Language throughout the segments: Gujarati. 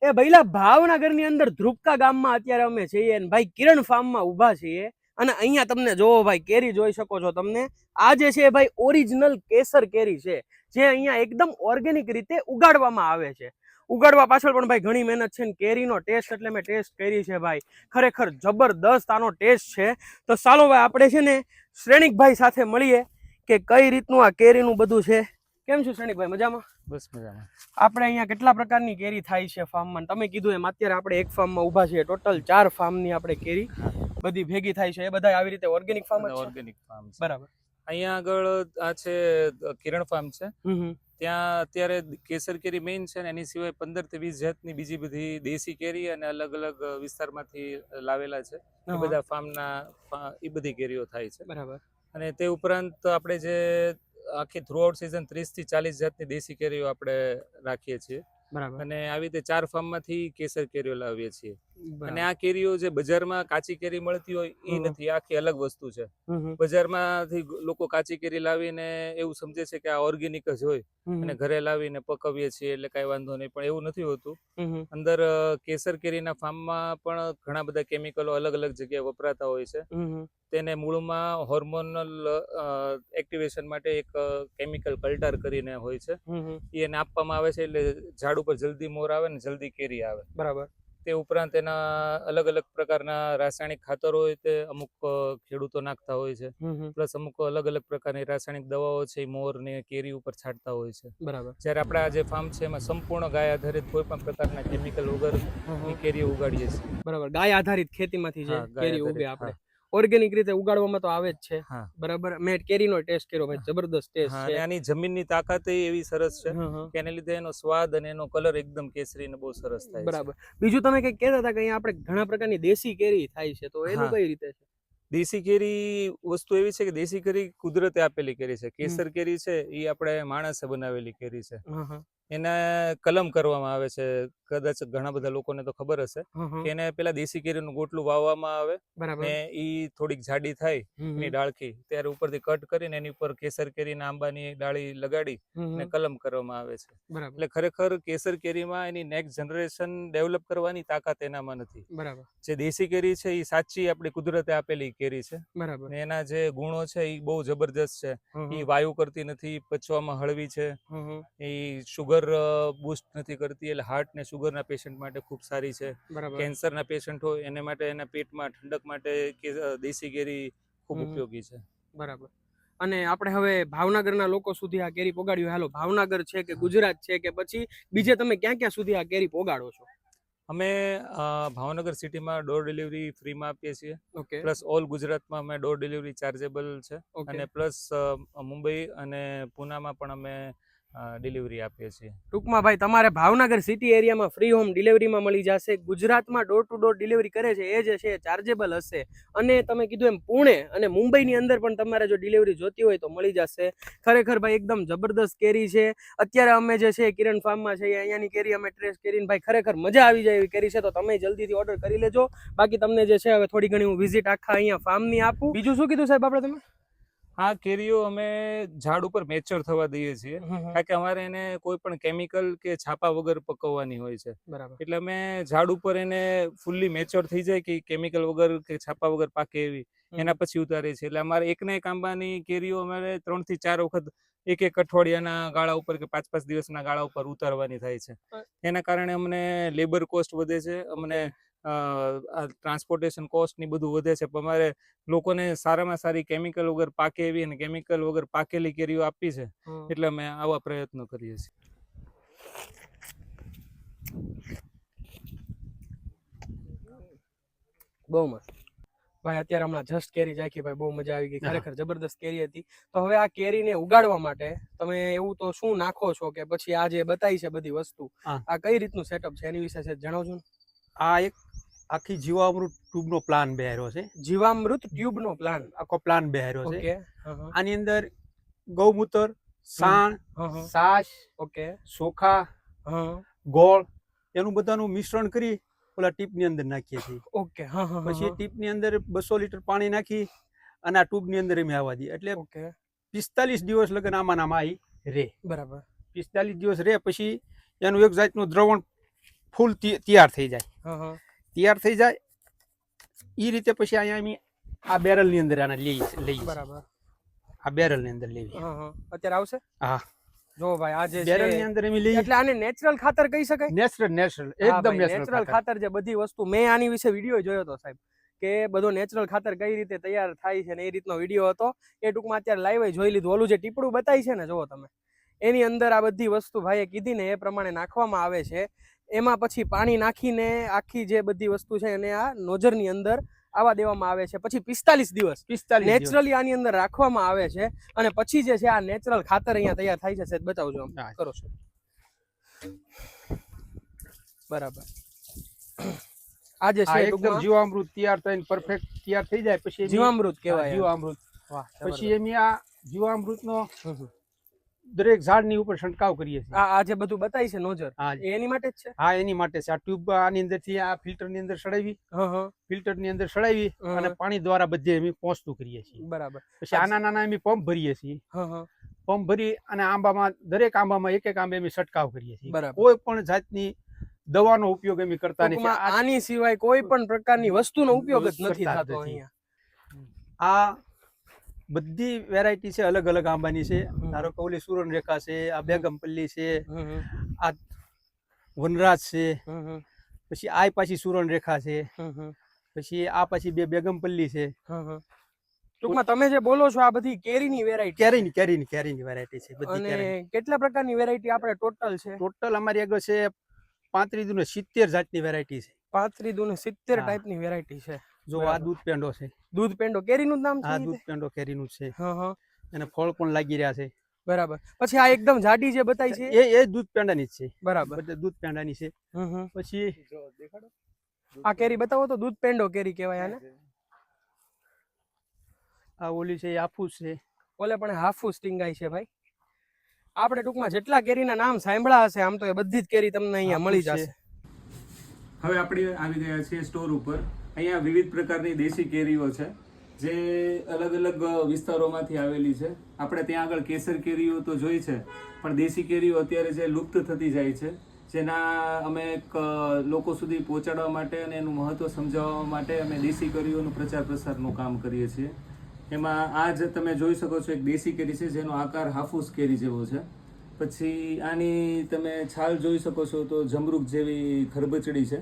એ ભઈલા ભાવનગરની અંદર ધ્રુપકા ગામમાં અત્યારે અમે છીએ અને ભાઈ કિરણ ફાર્મમાં ઊભા છીએ અને અહીંયા તમને જોવો ભાઈ કેરી જોઈ શકો છો તમને આ જે છે ભાઈ ઓરિજિનલ કેસર કેરી છે જે અહીંયા એકદમ ઓર્ગેનિક રીતે ઉગાડવામાં આવે છે ઉગાડવા પાછળ પણ ભાઈ ઘણી મહેનત છે ને કેરીનો ટેસ્ટ એટલે મેં ટેસ્ટ કરી છે ભાઈ ખરેખર જબરદસ્ત આનો ટેસ્ટ છે તો ચાલો ભાઈ આપણે છે ને શ્રેણિકભાઈ સાથે મળીએ કે કઈ રીતનું આ કેરીનું બધું છે કેમ છો શ્રેણિકભાઈ મજામાં બસ મજામાં આપણે અહીંયા કેટલા પ્રકારની કેરી થાય છે ફાર્મમાં તમે કીધું એમ અત્યારે આપણે એક ફાર્મમાં ઊભા છીએ ટોટલ 4 ફાર્મની આપણે કેરી બધી ભેગી થાય છે એ બધા આવી રીતે ઓર્ગેનિક ફાર્મ છે ઓર્ગેનિક ફાર્મ બરાબર અહીંયા આગળ આ છે કિરણ ફાર્મ છે ત્યાં અત્યારે કેસર કેરી મેઇન છે ને એની સિવાય 15 થી 20 જાતની બીજી બધી દેશી કેરી અને અલગ અલગ વિસ્તારમાંથી લાવેલા છે એ બધા ફાર્મના એ બધી કેરીઓ થાય છે બરાબર અને તે ઉપરાંત આપણે જે આખી થ્રુ આઉટ સીઝન 30 થી 40 જાતની દેશી કેરીઓ આપણે રાખીએ છીએ બરાબર અને આવી રીતે 4 ફાર્મમાંથી કેસર કેરીઓ લાવીએ છીએ અને આ કેરીઓ જે બજારમાં કાચી કેરી મળતી હોય એ નથી આખી અલગ વસ્તુ છે બજારમાંથી લોકો કાચી કેરી લાવીને એવું સમજે છે કે આ ઓર્ગેનિક જ હોય અને ઘરે લાવીને પકવીએ છીએ એટલે કઈ વાંધો નહીં પણ એવું નથી હોતું અંદર કેસર કેરીના ફાર્મમાં પણ ઘણા બધા કેમિકલો અલગ અલગ જગ્યાએ વપરાતા હોય છે તેને મૂળમાં હોર્મોનલ એક્ટિવેશન માટે એક કેમિકલ કલ્ટર કરીને હોય છે એને આપવામાં આવે છે એટલે ઝાડ ઉપર જલ્દી મોર આવે ને જલ્દી કેરી આવે બરાબર તે ઉપરાંત એના અલગ અલગ પ્રકારના રાસાયણિક ખાતરો હોય તે અમુક ખેડૂતો નાખતા હોય છે પ્લસ અમુક અલગ અલગ પ્રકારની રાસાયણિક દવાઓ છે એ મોર ને કેરી ઉપર છાંટતા હોય છે બરાબર જ્યારે આપણા જે ફાર્મ છે એમાં સંપૂર્ણ ગાય આધારિત કોઈ પણ પ્રકારના કેમિકલ વગર કેરીઓ ઉગાડીએ છીએ બરાબર ગાય આધારિત ખેતીમાંથી જે કેરી ઉગે આપણે ઓર્ગેનિક રીતે ઉગાડવામાં તો આવે જ છે બરાબર મેં કેરીનો ટેસ્ટ કર્યો ભાઈ જબરદસ્ત ટેસ્ટ છે આની જમીનની તાકાત એવી સરસ છે કે એને લીધે એનો સ્વાદ અને એનો કલર એકદમ કેસરી ને બહુ સરસ થાય બરાબર બીજું તમે કઈ કહેતા હતા કે અહીંયા આપણે ઘણા પ્રકારની દેશી કેરી થાય છે તો એનું કઈ રીતે છે દેશી કેરી વસ્તુ એવી છે કે દેશી કેરી કુદરતે આપેલી કેરી છે કેસર કેરી છે એ આપણે માણસે બનાવેલી કેરી છે એને કલમ કરવામાં આવે છે કદાચ ઘણા બધા લોકોને તો ખબર હશે કે એને પેલા દેશી કેરીનું ગોટલું વાવવામાં આવે ને ઈ થોડીક જાડી થાય એની ડાળખી ત્યારે ઉપરથી કટ કરીને એની ઉપર કેસર કેરીના આંબાની ડાળી લગાડી ને કલમ કરવામાં આવે છે એટલે ખરેખર કેસર કેરીમાં એની નેક્સ્ટ જનરેશન ડેવલપ કરવાની તાકાત એનામાં નથી બરાબર જે દેશી કેરી છે એ સાચી આપણી કુદરતે આપેલી કેરી છે બરાબર ને એના જે ગુણો છે એ બહુ જબરદસ્ત છે એ વાયુ કરતી નથી પચવામાં હળવી છે એ શુગર બૂસ્ટ નથી કરતી એટલે હાર્ટ ને શુગરના પેશન્ટ માટે ખૂબ સારી છે કેન્સરના પેશન્ટ હોય એને માટે એના પેટમાં ઠંડક માટે દેશી કેરી ખૂબ ઉપયોગી છે બરાબર અને આપણે હવે ભાવનગરના લોકો સુધી આ કેરી પોગાડ્યું હાલો ભાવનગર છે કે ગુજરાત છે કે પછી બીજે તમે ક્યાં ક્યાં સુધી આ કેરી પોગાડો છો અમે ભાવનગર સિટીમાં ડોર ડિલિવરી ફ્રીમાં આપીએ છીએ પ્લસ ઓલ ગુજરાતમાં અમે ડોર ડિલિવરી ચાર્જેબલ છે અને પ્લસ મુંબઈ અને પુનામાં પણ અમે ડિલિવરી આપીએ છીએ ટૂંકમાં ભાઈ તમારે ભાવનગર સિટી એરિયામાં ફ્રી હોમ ડિલિવરીમાં મળી જશે ગુજરાતમાં ડોર ટુ ડોર ડિલિવરી કરે છે એ જે છે ચાર્જેબલ હશે અને તમે કીધું એમ પુણે અને મુંબઈની અંદર પણ તમારે જો ડિલિવરી જોતી હોય તો મળી જશે ખરેખર ભાઈ એકદમ જબરદસ્ત કેરી છે અત્યારે અમે જે છે કિરણ ફાર્મમાં છે અહીંયાની કેરી અમે ટ્રેસ કરીને ભાઈ ખરેખર મજા આવી જાય એવી કેરી છે તો તમે જલ્દીથી ઓર્ડર કરી લેજો બાકી તમને જે છે હવે થોડી ઘણી હું વિઝિટ આખા અહીંયા ફાર્મની આપું બીજું શું કીધું સાહેબ આપણે તમે આ કેરીઓ અમે ઝાડ ઉપર મેચ્યોર થવા દઈએ છીએ કારણ કે અમારે એને કોઈ પણ કેમિકલ કે છાપા વગર પકવવાની હોય છે એટલે અમે ઝાડ ઉપર એને ફૂલ્લી મેચ્યોર થઈ જાય કે કેમિકલ વગર કે છાપા વગર પાકે એવી એના પછી ઉતારીએ છીએ એટલે અમારે એકના એક આંબાની કેરીઓ અમારે 3 થી 4 વખત એક અઠવાડિયાના ગાળા ઉપર કે 5-5 દિવસના ગાળા ઉપર ઉતારવાની થાય છે એના કારણે અમને લેબર કોસ્ટ વધે છે અમને ટ્રાન્સપોર્ટેશન કોસ્ટ ની બધું વધે છે પણ અમારે લોકોને સારામાં સારી કેમિકલ વગર પાકે એવી અને કેમિકલ વગર પાકેલી કેરીઓ આપી છે એટલે અમે આવા પ્રયત્નો કરીએ છીએ બહુ મસ્ત ભાઈ અત્યારે હમણાં જસ્ટ કેરી ચાખી ભાઈ બહુ મજા આવી ગઈ ખરેખર જબરદસ્ત કેરી હતી તો હવે આ કેરીને ઉગાડવા માટે તમે એવું તો શું નાખો છો કે પછી આ જે બતાવી છે બધી વસ્તુ આ કઈ રીતનું સેટઅપ છે એની વિશે જણાવજો આ એક આખી જીવામૃત ટ્યુબનો પ્લાન બેહાર્યો છે જીવામૃત ટ્યુબનો પ્લાન આખો પ્લાન બેહાર્યો છે આની અંદર ગૌમૂત્ર સાણ છાશ ચોખા ગોળ એનું બધાનું મિશ્રણ કરી ઓલા ટીપની અંદર નાખીએ છીએ પછી ટીપની અંદર 200 લીટર પાણી નાખી અને આ ટ્યુબની અંદર અમે આવવા દઈએ એટલે 45 દિવસ લગન આમાં રે બરાબર 45 દિવસ રે પછી એનું એક જાતનું દ્રવણ ફૂલ તૈયાર થઈ જાય. હા હા તૈયાર થઈ જાય એ રીતે પછી અહીંયા અમે આ બેરલ ની અંદર આને લઈએ બરાબર. આ બેરલ ની અંદર લેવી. હા હા અત્યારે આવશે. હા જો ભાઈ આ જે બેરલ ની અંદર અમે લઈએ એટલે આને નેચરલ ખાતર કહી શકાય. નેચરલ એકદમ નેચરલ ખાતર જે બધી વસ્તુ મેં આની વિશે વિડીયો જોયો હતો સાહેબ કે બધો નેચરલ ખાતર કઈ રીતે તૈયાર થાય છે ને એ રીતનો વિડીયો હતો. એ ટૂંકમાં અત્યારે લાઈવ જોઈ લીધું. ઓલું જે ટીપડું બતાવી છે ને જુઓ તમે એની અંદર આ બધી વસ્તુ ભાઈએ કીધી ને એ પ્રમાણે નાખવામાં આવે છે. એમાં પછી પાણી નાખીને આખી જે બધી વસ્તુ છે એને આ નોઝરની અંદર આવા દેવામાં આવે છે. પછી 45 દિવસ નેચરલી આની અંદર રાખવામાં આવે છે અને પછી જે છે આ નેચરલ ખાતર અહીંયા તૈયાર થાય છે. સાહેબ બતાવજો આમ કરો છો. બરાબર. આ જે છે એકદમ જીવામૃત તૈયાર થઈને પરફેક્ટ તૈયાર થઈ જાય પછી જીવામૃત કહેવાય. જીવામૃત. વાહ. પછી એમ આ જીવામૃતનો દરેક ઝાડની ઉપર છંટકાવ કરીએ છીએ. આ જે બધું બતાવી છે નોઝર એની માટે જ છે. હા એની માટે છે. આ ટ્યુબ આની અંદરથી આ ફિલ્ટર ની અંદર સડાવી ફિલ્ટર ની અંદર સડાવી અને પાણી દ્વારા બધે અમે પહોંચતું કરીએ છીએ. બરાબર. પછી આના નાના અમે પંપ ભરીએ છીએ. પંપ ભરી અને આંબામાં દરેક આંબામાં એક એક આંબે અમે છંટકાવ કરીએ છીએ. કોઈ પણ જાતની દવાનો ઉપયોગ અમે કરતા નથી. આની સિવાય કોઈ પણ પ્રકારની વસ્તુનો ઉપયોગ જ નથી થતો અહીંયા. આ બધી વેરાયટી છે અલગ અલગ આંબાની છે. ધારો કે ઓલી સુરનરેખા છે, આ બેગમપલ્લી છે, આ વનરાજ છે, પછી આ પાછી સુરનરેખા છે, પછી આ પાછી બે બેગમપલ્લી છે. ટૂંકમાં તમે જે બોલો છો આ બધી કેરીની વેરાયટી. કેરીની વેરાયટી છે બધી. અને કેટલા પ્રકારની વેરાયટી આપણે ટોટલ છે? ટોટલ અમારી આગળ છે 35 ને 70 જાતની વેરાયટી છે. 35 ને 70 ટાઈપની વેરાયટી છે. જો આ દૂધ પેંડો છે. દૂધ પેંડો કેરીનું નામ છે. હા દૂધ પેંડો કેરીનું છે. અને ફળ પણ લાગી રહ્યા છે. બરાબર. પછી આ એકદમ જાડી જે બતાઈ છે એ દૂધ પેંડાની જ છે. બરાબર. બધે દૂધ પેંડાની છે. પછી આ કેરી બતાવો તો દૂધ પેંડો કેરી કહેવાય આને. આ ઓલી છે હાફૂસ છે. ઓલે પણ હાફૂસ ટીંગાઈ છે ભાઈ. આપણે ટૂંકમાં જેટલા કેરીના નામ સાંભળ્યા હશે આમ તો એ બધી જ કેરી તમને અહીંયા મળી જશે. હવે આપણે આવી ગયા છીએ સ્ટોર ઉપર. અહીંયા વિવિધ પ્રકારની દેશી કેરીઓ છે જે અલગ અલગ વિસ્તારોમાંથી આવેલી છે. આપણે ત્યાં આગળ કેસર કેરીઓ તો જોઈ છે પણ દેશી કેરીઓ અત્યારે જે લુપ્ત થતી જાય છે જેના અમે લોકો સુધી પહોંચાડવા માટે અને એનું મહત્વ સમજાવવા માટે અમે દેશી કેરીઓનું પ્રચાર પ્રસારનું કામ કરીએ છીએ. એમાં આ જ તમે જોઈ શકો છો એક દેશી કેરી છે જેનો આકાર હાફૂસ કેરી જેવો છે. પછી આની તમે છાલ જોઈ શકો છો તો જમરૂખ જેવી ખરબચડી છે.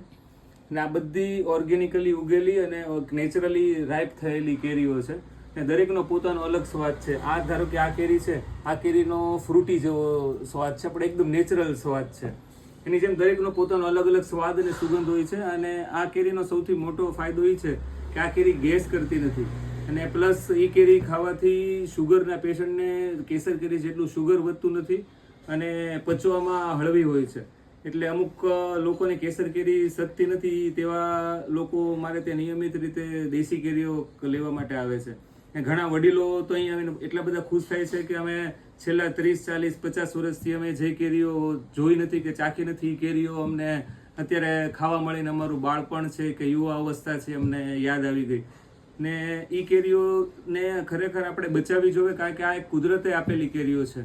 અને આ બધી ઓર્ગેનિકલી ઉગેલી અને નેચરલી રાઈપ થયેલી કેરીઓ છે. ને દરેકનો પોતાનો અલગ સ્વાદ છે. આ ધારો કે આ કેરી છે, આ કેરીનો ફ્રૂટી જેવો સ્વાદ છે પણ એકદમ નેચરલ સ્વાદ છે. એની જેમ દરેકનો પોતાનો અલગ અલગ સ્વાદ અને સુગંધ હોય છે. અને આ કેરીનો સૌથી મોટો ફાયદો એ છે કે આ કેરી ગેસ કરતી નથી. અને પ્લસ એ કેરી ખાવાથી શુગરના પેશન્ટને કેસર કેરી જેટલું શુગર વધતું નથી અને પચવામાં હળવી હોય છે. એટલે અમુક લોકોને કેસર કેરી સખતી નથી તેવા લોકો મારે ત્યાં નિયમિત રીતે દેશી કેરીઓ લેવા માટે આવે છે. ઘણા વડીલો તો અહીં આવીને એટલા બધા ખુશ થાય છે કે અમે છેલ્લા 30, 40, 50 વર્ષથી અમે જે કેરીઓ જોઈ નથી કે ચાખી નથી કેરીઓ અમને અત્યારે ખાવા મળીને અમારું બાળપણ છે કે યુવા અવસ્થા છે અમને યાદ આવી ગઈ. ને એ કેરીઓને ખરેખર આપણે બચાવવી જોઈએ કારણ કે આ એક કુદરતે આપેલી કેરીઓ છે.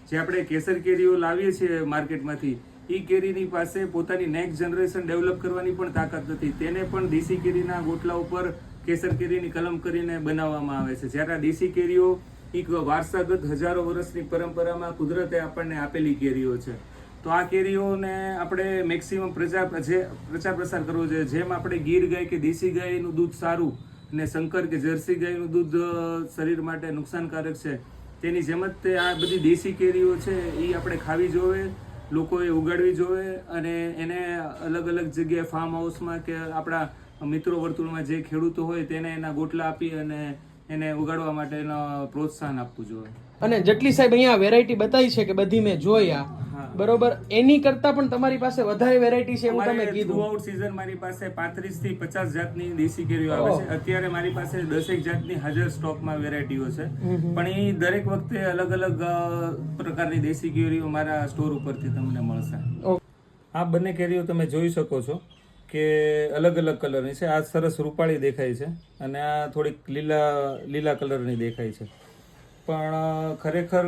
જે આપણે કેસર કેરીઓ લાવીએ છીએ માર્કેટમાંથી એ કેરીની પાસે પોતાની નેક્સ્ટ જનરેશન ડેવલપ કરવાની પણ તાકાત નથી. તેને પણ દેશી કેરીના ગોટલા ઉપર કેસર કેરીની કલમ કરીને બનાવવામાં આવે છે. જ્યારે આ દેશી કેરીઓ એક વારસાગત હજારો વર્ષની પરંપરામાં કુદરતે આપણને આપેલી કેરીઓ છે. તો આ કેરીઓને આપણે મેક્સિમમ પ્રચાર પ્રસાર કરવો જોઈએ. જેમ આપણે ગીર ગાય કે દેશી ગાયનું દૂધ સારું ને શંકર કે જર્સી ગાયનું દૂધ શરીર માટે નુકસાનકારક છે તેની જેમ જ તે આ બધી દેશી કેરીઓ છે એ આપણે ખાવી જોઈએ, લોકોએ ઉગાડવી જોઈએ અને એને અલગ અલગ જગ્યાએ ફાર્મ હાઉસમાં કે આપણા મિત્રો વર્તુળમાં જે ખેડૂતો હોય તેને એના ગોટલા આપી અને એને ઉગાડવા માટે એનો પ્રોત્સાહન આપવું જોઈએ. અને જેટલી સાહેબ અહીંયા વેરાયટી બતાવી છે કે બધી મેં જોયા બરોબર, એની કરતા પણ તમારી પાસે વધારે વેરાયટી છે એવું તમે કીધું. થ્રુ આઉટ સીઝન મારી પાસે 35 થી 50 જાતની દેશી કેરીઓ આવે છે. અત્યારે મારી પાસે 10 જાતની હાજર સ્ટોકમાં વેરાયટીઓ છે પણ એ દરેક વખતે અલગ અલગ પ્રકારની દેશી કેરીઓ મારા સ્ટોર ઉપરથી તમને મળશે. આ બંને કેરીઓ તમે જોઈ શકો છો કે અલગ અલગ કલરની છે. આ સરસ રૂપાળી દેખાય છે અને આ થોડીક લીલા કલરની દેખાય છે પણ ખરેખર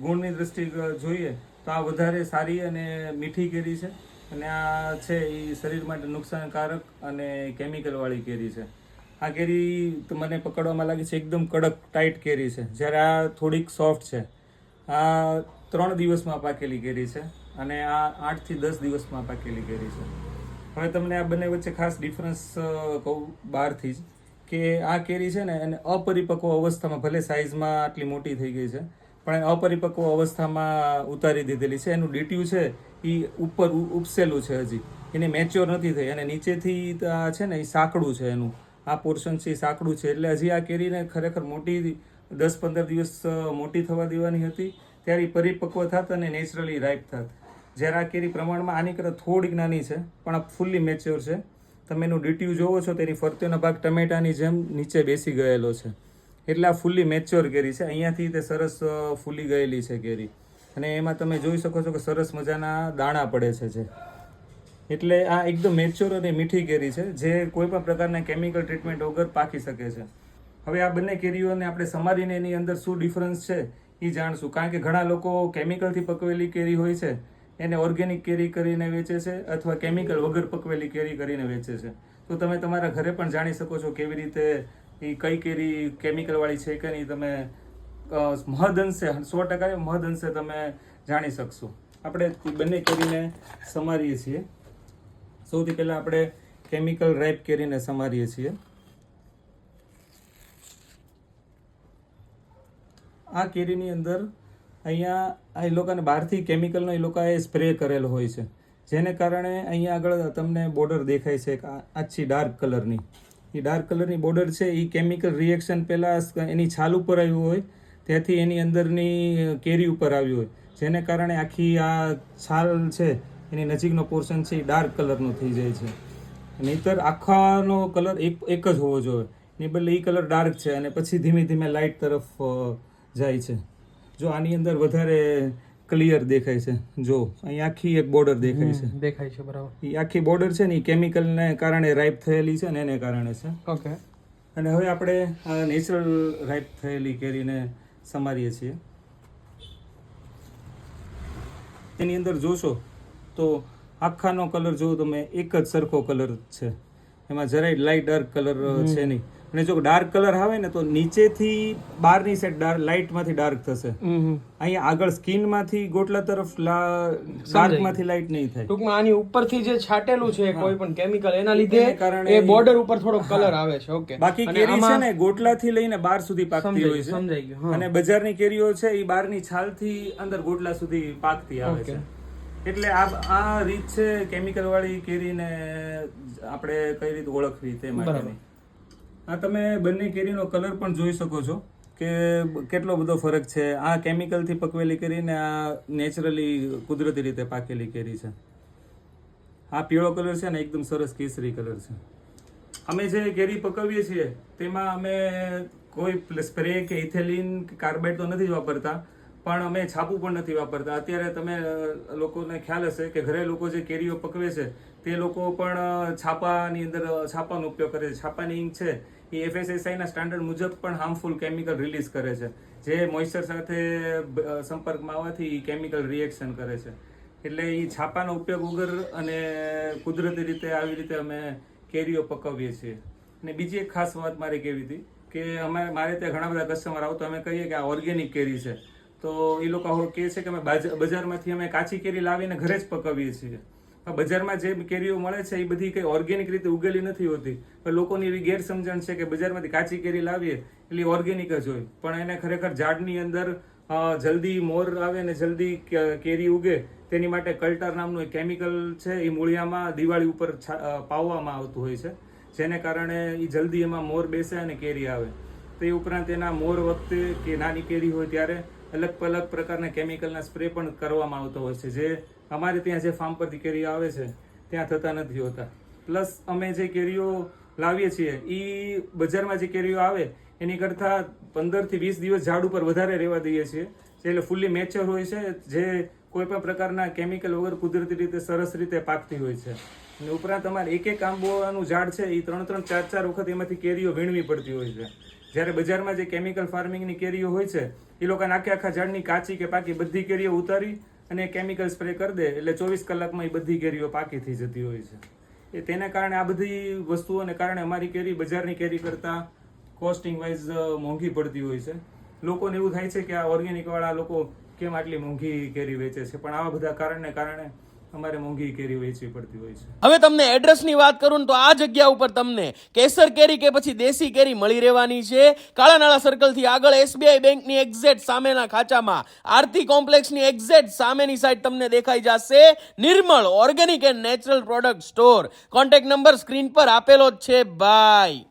ગુણની દ્રષ્ટિએ જોઈએ તો આ વધારે સારી અને મીઠી કેરી છે અને આ છે એ શરીર માટે નુકસાનકારક અને કેમિકલવાળી કેરી છે. આ કેરી તો મને પકડવામાં લાગે છે એકદમ કડક ટાઈટ કેરી છે, જ્યારે આ થોડીક સોફ્ટ છે. આ 3 દિવસમાં પાકેલી કેરી છે અને આ 8 થી 10 દિવસમાં પાકેલી કેરી છે. હવે તમને આ બંને વચ્ચે ખાસ ડિફરન્સ કહું બહારથી જ, કે આ કેરી છે ને એને અપરિપક્વ અવસ્થામાં, ભલે સાઇઝમાં આટલી મોટી થઈ ગઈ છે, પણ અપરિપક્વ અવસ્થામાં ઉતારી દીધેલી છે. એનું ડીટ્યુ છે એ ઉપર ઉપસેલું છે, હજી એને મેચ્યોર નથી થઈ, અને નીચેથી આ છે ને એ સાંકડું છે, એનું આ પોર્શન છે એ સાંકડું છે. એટલે હજી આ કેરીને ખરેખર મોટી 10-15 દિવસ મોટી થવા દેવાની હતી, ત્યારે પરિપક્વ થાત અને નેચરલી રાઈપ થાત. જ્યારે આ કેરી પ્રમાણમાં આની કરતાં થોડીક નાની છે, પણ આ ફૂલ્લી મેચ્યોર છે. તમે એનું ડીટ્યુ જોવો છો તેની ફરતેનો ભાગ ટમેટાની જેમ નીચે બેસી ગયેલો છે, એટલે આ ફૂલ્લી મેચ્યોર કેરી છે. અહીંયાથી તે સરસ ફૂલી ગયેલી છે કેરી, અને એમાં તમે જોઈ શકો છો કે સરસ મજાના દાણા પડે છે. એટલે આ એકદમ મેચ્યોર અને મીઠી કેરી છે, જે કોઈ પણ પ્રકારના કેમિકલ ટ્રીટમેન્ટ વગર પાકી શકે છે. હવે આ બંને કેરીઓને આપણે સમારીને એની અંદર શું ડિફરન્સ છે એ જાણશું, કારણ કે ઘણા લોકો કેમિકલથી પકવેલી કેરી હોય છે એને ઓર્ગેનિક કેરી કરીને વેચે છે, અથવા કેમિકલ વગર પકવેલી કેરી કરીને વેચે છે. તો તમે તમારા ઘરે પણ જાણી શકો છો કેવી રીતે એ કઈ કેરી કેમિકલવાળી છે કે નહીં, તમે મહદઅંશે 100% મહદઅંશે તમે જાણી શકશો. આપણે બંને કેરીને સમારીએ છીએ. સૌથી પહેલાં આપણે કેમિકલ રાઈપ કેરીને સમારીએ છીએ. આ કેરીની અંદર અહીંયા આ લોકોને બહારથી કેમિકલનો એ લોકોએ સ્પ્રે કરેલો હોય છે, જેને કારણે અહીંયા આગળ તમને બોર્ડર દેખાય છે એક આછી ડાર્ક કલરની. એ ડાર્ક કલરની બોર્ડર છે એ કેમિકલ રિએક્શન પહેલાં એની છાલ ઉપર આવ્યું હોય, ત્યાંથી એની અંદરની કેરી ઉપર આવ્યું હોય, જેને કારણે આખી આ છાલ છે એની નજીકનો પોર્શન છે એ ડાર્ક કલરનો થઈ જાય છે. નહીંતર આખાનો કલર એક જ હોવો જોઈએ, એની બદલે એ કલર ડાર્ક છે અને પછી ધીમે ધીમે લાઇટ તરફ જાય છે. જો આની અંદર વધારે ક્લિયર દેખાય છે, જો અહીં આખી એક બોર્ડર દેખાય છે. બરાબર. એ આખી બોર્ડર છે ને એ કેમિકલને કારણે રાઈપ થયેલી છે ને એને કારણે છે. ઓકે. અને હવે આપણે આ નેચરલ રાઈપ થયેલી કેરીને સમારીએ છીએ. એની અંદર જોશો તો આખાનો કલર જો તમે એક જ સરખો કલર છે, એમાં જરાય લાઇટ ડાર્ક કલર છે નહીં. અને જો ડાર્ક કલર આવે ને તો નીચેથી બહારની સાઈડ લાઇટમાંથી ડાર્ક થશે, અહીંયા આગળ સ્કિનમાંથી ગોટલા તરફ ડાર્કમાંથી લાઇટ નહીં થાય. ટૂંકમાં આની ઉપરથી જે છાટેલું છે કોઈ પણ કેમિકલ, એના લીધે એ બોર્ડર ઉપર થોડો કલર આવે છે. ઓકે. બાકી કેરી છે ને ગોટલાથી લઈને બહાર સુધી પાકતી હોય છે. સમજાઈ ગયું. અને બજારની કેરીઓ છે એ બહારની છાલથી અંદર ગોટલા સુધી પાકતી આવે છે. એટલે આ રીત છે કેમિકલ વાળી કેરીને આપણે કઈ રીતે ઓળખવી તે માટેની. આ તમે બંને કેરીનો કલર પણ જોઈ શકો છો કે કેટલો બધો ફરક છે. આ કેમિકલથી પકવેલી કેરી ને આ નેચરલી કુદરતી રીતે પાકેલી કેરી છે. આ પીળો કલર છે ને એકદમ સરસ કેસરી કલર છે. અમે જે કેરી પકવીએ છીએ તેમાં અમે કોઈ સ્પ્રે કે ઇથેલિન કે કાર્બાઇડ તો નથી વાપરતા, પણ અમે છાપું પણ નથી વાપરતા. અત્યારે તમે લોકોને ખ્યાલ હશે કે ઘરે લોકો જે કેરીઓ પકવે છે તે લોકો પણ છાપાની અંદર છાપાનો ઉપયોગ કરે છે. છાપાની ઇંક છે એ FSSAIના સ્ટાન્ડર્ડ મુજબ પણ હાર્મફુલ કેમિકલ રિલીઝ કરે છે, જે મોઇસ્ચર સાથે સંપર્કમાં આવવાથી એ કેમિકલ રિએક્શન કરે છે. એટલે એ છાપાનો ઉપયોગ વગર અને કુદરતી રીતે આવી રીતે અમે કેરીઓ પકવીએ છીએ. અને બીજી એક ખાસ વાત મારે કહેવી હતી કે મારે ત્યાં ઘણા બધા કસ્ટમર આવતો અમે કહીએ કે આ ઓર્ગેનિક કેરી છે, તો એ લોકો કહે છે કે અમે બજારમાંથી અમે કાચી કેરી લાવીને ઘરે જ પકવીએ છીએ. બજારમાં જે કેરીઓ મળે છે એ બધી કઈ ઓર્ગેનિક રીતે ઉગેલી નથી હોતી. પણ લોકોની એવી ગેરસમજણ છે કે બજારમાંથી કાચી કેરી લાવીએ એટલે ઓર્ગેનિક જ હોય, પણ એને ખરેખર ઝાડની અંદર જલ્દી મોર આવે ને જલ્દી કેરી ઉગે તેની માટે કલ્ટર નામનું એક કેમિકલ છે એ મૂળિયામાં દિવાળી ઉપર પાવવામાં આવતું હોય છે, જેને કારણે એ જલ્દી એમાં મોર બેસે અને કેરી આવે. તે ઉપરાંત એના મોર વખતે કે નાની કેરી હોય ત્યારે અલગ પ્રકારના કેમિકલના સ્પ્રે પણ કરવામાં આવતો હોય છે, જે અમારે ત્યાં જે ફાર્મ પરથી કેરીઓ આવે છે ત્યાં થતા નથી હોતા. પ્લસ અમે જે કેરીઓ લાવીએ છીએ એ બજારમાં જે કેરીઓ આવે એની કરતાં 15 થી 20 દિવસ ઝાડ ઉપર વધારે રહેવા દઈએ છીએ, એટલે ફૂલ્લી મેચ્યોર હોય છે, જે કોઈ પણ પ્રકારના કેમિકલ વગર કુદરતી રીતે સરસ રીતે પાકતી હોય છે. અને ઉપરાંત અમારે એક આંબોનું ઝાડ છે એ 3-3, 4-4 વખત એમાંથી કેરીઓ વીણવી પડતી હોય છે. જ્યારે બજારમાં જે કેમિકલ ફાર્મિંગની કેરીઓ હોય છે એ લોકોને આખા ઝાડની કાચી કે પાકી બધી કેરીઓ ઉતારી અને કેમિકલ સ્પ્રે કરી દે એટલે 24 કલાકમાં એ બધી કેરીઓ પાકી થઈ જતી હોય છે. એ તેને કારણે આ બધી વસ્તુઓને કારણે અમારી કેરી બજારની કેરી કરતાં કોસ્ટિંગ વાઇઝ મોંઘી પડતી હોય છે. લોકોને એવું થાય છે કે આ ઓર્ગેનિક વાળા લોકો કેમ આટલી મોંઘી કેરી વેચે છે, પણ આવા બધા કારણે અમારે મોંઘી કેરી વેચવી પડતી હોય છે. હવે તમને એડ્રેસની વાત કરું તો આ જગ્યા ઉપર તમને કેસર કેરી કે પછી દેશી કેરી મળી રહેવાની છે. કાળાનાળા સર્કલથી આગળ SBI બેંકની એક્ઝેક્ટ સામેના ખાંચામાં આરતી કોમ્પ્લેક્સની એક્ઝેક્ટ સામેની સાઈડ તમને દેખાઈ જશે Nirmal organic and natural product store. Contact number screen પર આપેલો જ છે ભાઈ.